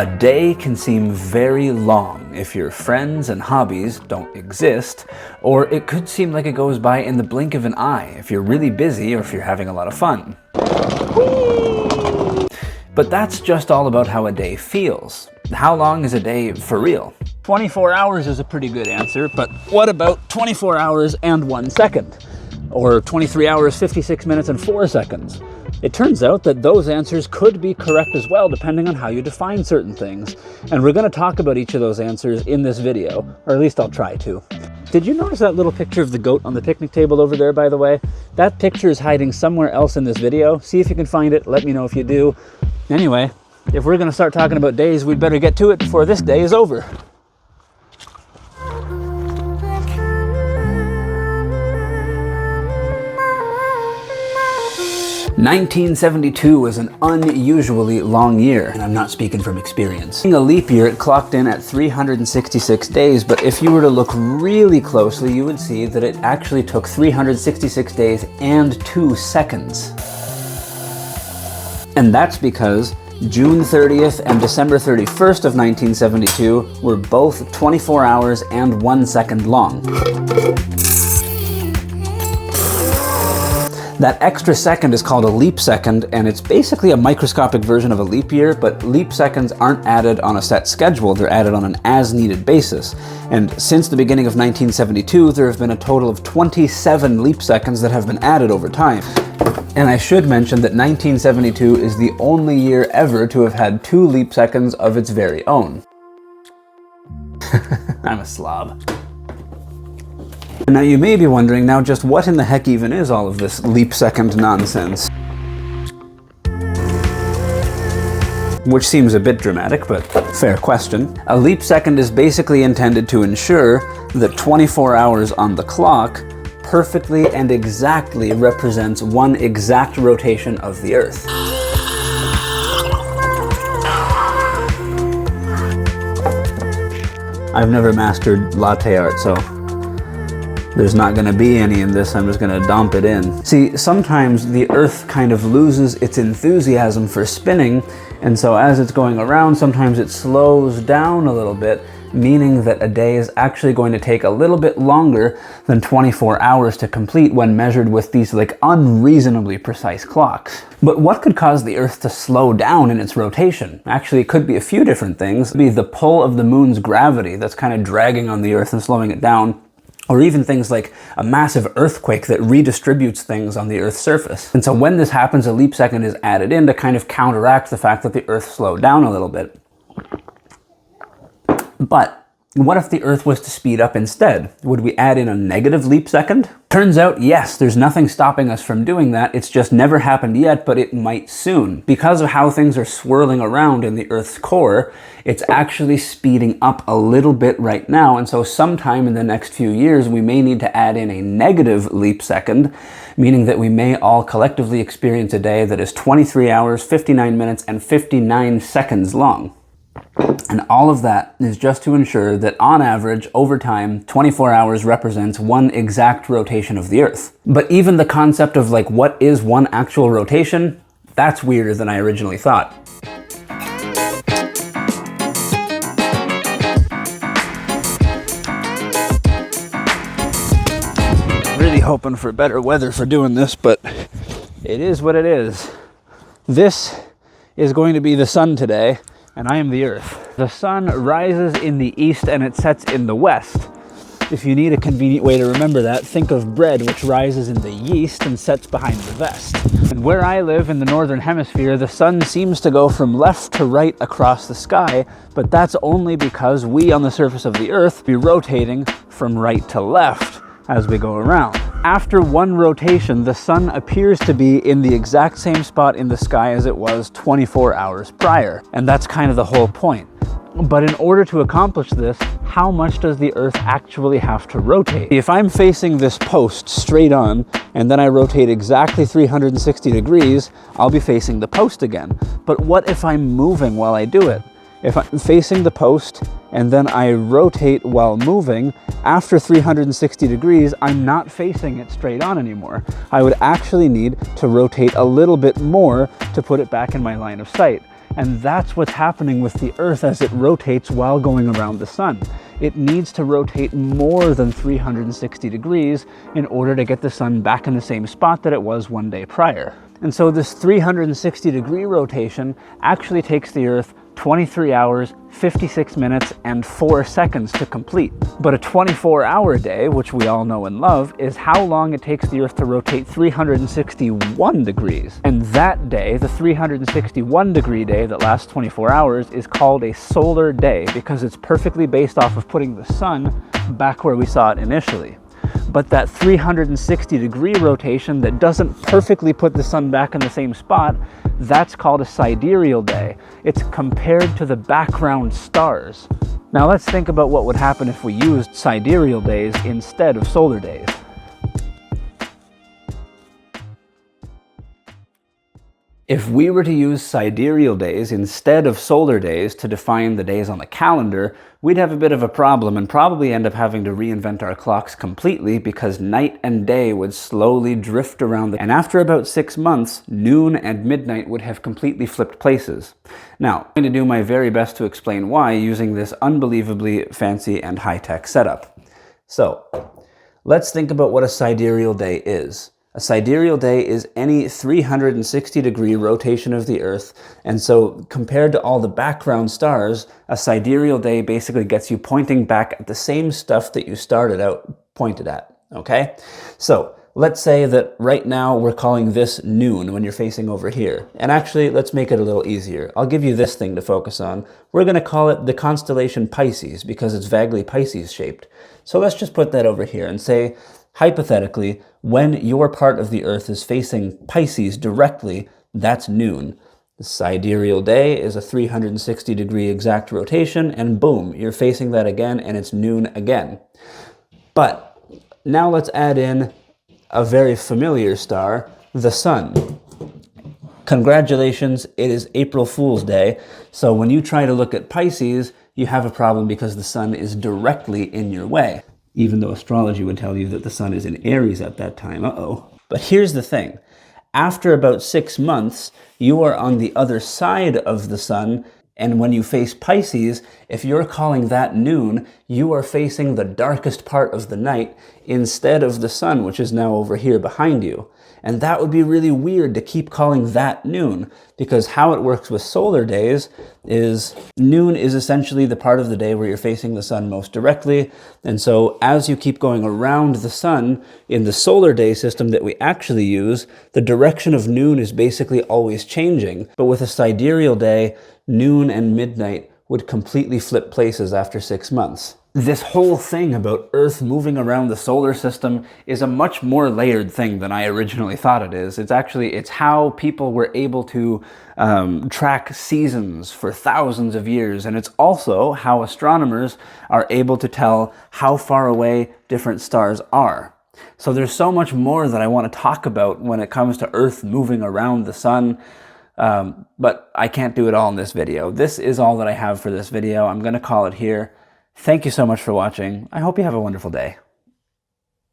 A day can seem very long if your friends and hobbies don't exist, or it could seem like it goes by in the blink of an eye if you're really busy or if you're having a lot of fun. Whee! But that's just all about how a day feels. How long is a day for real? 24 hours is a pretty good answer, but what about 24 hours and 1 second? Or 23 hours, 56 minutes, and 4 seconds? It turns out that those answers could be correct as well, depending on how you define certain things. And we're going to talk about each of those answers in this video, or at least I'll try to. Did you notice that little picture of the goat on the picnic table over there, by the way? That picture is hiding somewhere else in this video. See if you can find it. Let me know if you do. Anyway, if we're going to start talking about days, we'd better get to it before this day is over. 1972 was an unusually long year, and I'm not speaking from experience. In a leap year, it clocked in at 366 days, but if you were to look really closely, you would see that it actually took 366 days and 2 seconds. And that's because June 30th and December 31st of 1972 were both 24 hours and 1 second long. That extra second is called a leap second, and it's basically a microscopic version of a leap year, but leap seconds aren't added on a set schedule, they're added on an as-needed basis. And since the beginning of 1972, there have been a total of 27 leap seconds that have been added over time. And I should mention that 1972 is the only year ever to have had 2 leap seconds of its very own. I'm a slob. Now you may be wondering, now just what in the heck even is all of this leap second nonsense? Which seems a bit dramatic, but fair question. A leap second is basically intended to ensure that 24 hours on the clock perfectly and exactly represents one exact rotation of the Earth. I've never mastered latte art, so there's not going to be any in this, I'm just going to dump it in. See, sometimes the Earth kind of loses its enthusiasm for spinning, and so as it's going around, sometimes it slows down a little bit, meaning that a day is actually going to take a little bit longer than 24 hours to complete when measured with these like unreasonably precise clocks. But what could cause the Earth to slow down in its rotation? Actually, it could be a few different things. It could be the pull of the moon's gravity that's kind of dragging on the Earth and slowing it down. Or even things like a massive earthquake that redistributes things on the Earth's surface. And so when this happens, a leap second is added in to kind of counteract the fact that the Earth slowed down a little bit. But what if the Earth was to speed up instead? Would we add in a negative leap second? Turns out, yes, there's nothing stopping us from doing that. It's just never happened yet, but it might soon. Because of how things are swirling around in the Earth's core, it's actually speeding up a little bit right now, and so sometime in the next few years, we may need to add in a negative leap second, meaning that we may all collectively experience a day that is 23 hours, 59 minutes, and 59 seconds long. And all of that is just to ensure that on average, over time, 24 hours represents one exact rotation of the Earth. But even the concept of like what is one actual rotation, that's weirder than I originally thought. Really hoping for better weather for doing this, but it is what it is. This is going to be the sun today, and I am the Earth. The sun rises in the east and it sets in the west. If you need a convenient way to remember that, think of bread, which rises in the yeast and sets behind the vest. And where I live in the northern hemisphere, the sun seems to go from left to right across the sky, but that's only because we on the surface of the Earth be rotating from right to left as we go around. After one rotation, the sun appears to be in the exact same spot in the sky as it was 24 hours prior. And that's kind of the whole point. But in order to accomplish this, how much does the Earth actually have to rotate? If I'm facing this post straight on, and then I rotate exactly 360 degrees, I'll be facing the post again. But what if I'm moving while I do it? If I'm facing the post and then I rotate while moving, after 360 degrees, I'm not facing it straight on anymore. I would actually need to rotate a little bit more to put it back in my line of sight. And that's what's happening with the Earth as it rotates while going around the sun. It needs to rotate more than 360 degrees in order to get the sun back in the same spot that it was one day prior. And so this 360-degree rotation actually takes the Earth 23 hours, 56 minutes, and 4 seconds to complete. But a 24-hour day, which we all know and love, is how long it takes the Earth to rotate 361 degrees. And that day, the 361-degree day that lasts 24 hours, is called a solar day because it's perfectly based off of putting the sun back where we saw it initially. But that 360-degree rotation that doesn't perfectly put the sun back in the same spot, that's called a sidereal day. It's compared to the background stars. Now let's think about what would happen if we used sidereal days instead of solar days. If we were to use sidereal days instead of solar days to define the days on the calendar, we'd have a bit of a problem and probably end up having to reinvent our clocks completely because night and day would slowly drift around, and after about 6 months, noon and midnight would have completely flipped places. Now, I'm going to do my very best to explain why using this unbelievably fancy and high-tech setup. So, let's think about what a sidereal day is. A sidereal day is any 360-degree rotation of the Earth, and so compared to all the background stars, a sidereal day basically gets you pointing back at the same stuff that you started out pointed at, okay? So, let's say that right now we're calling this noon when you're facing over here. And actually, let's make it a little easier. I'll give you this thing to focus on. We're going to call it the constellation Pisces because it's vaguely Pisces shaped. So let's just put that over here and say, hypothetically, when your part of the Earth is facing Pisces directly, that's noon. The sidereal day is a 360-degree exact rotation, and boom, you're facing that again, and it's noon again. But now let's add in a very familiar star, the sun. Congratulations, it is April Fool's Day, so when you try to look at Pisces, you have a problem because the sun is directly in your way. Even though astrology would tell you that the sun is in Aries at that time. But here's the thing. After about 6 months, you are on the other side of the sun, and when you face Pisces, if you're calling that noon, you are facing the darkest part of the night instead of the sun, which is now over here behind you. And that would be really weird to keep calling that noon, because how it works with solar days is noon is essentially the part of the day where you're facing the sun most directly. And so as you keep going around the sun in the solar day system that we actually use, the direction of noon is basically always changing. But with a sidereal day, noon and midnight would completely flip places after 6 months. This whole thing about Earth moving around the solar system is a much more layered thing than I originally thought it is. It's how people were able to track seasons for thousands of years, and it's also how astronomers are able to tell how far away different stars are. So there's so much more that I want to talk about when it comes to Earth moving around the sun, but I can't do it all in this video. This is all that I have for this video. I'm going to call it here. Thank you so much for watching. I hope you have a wonderful day.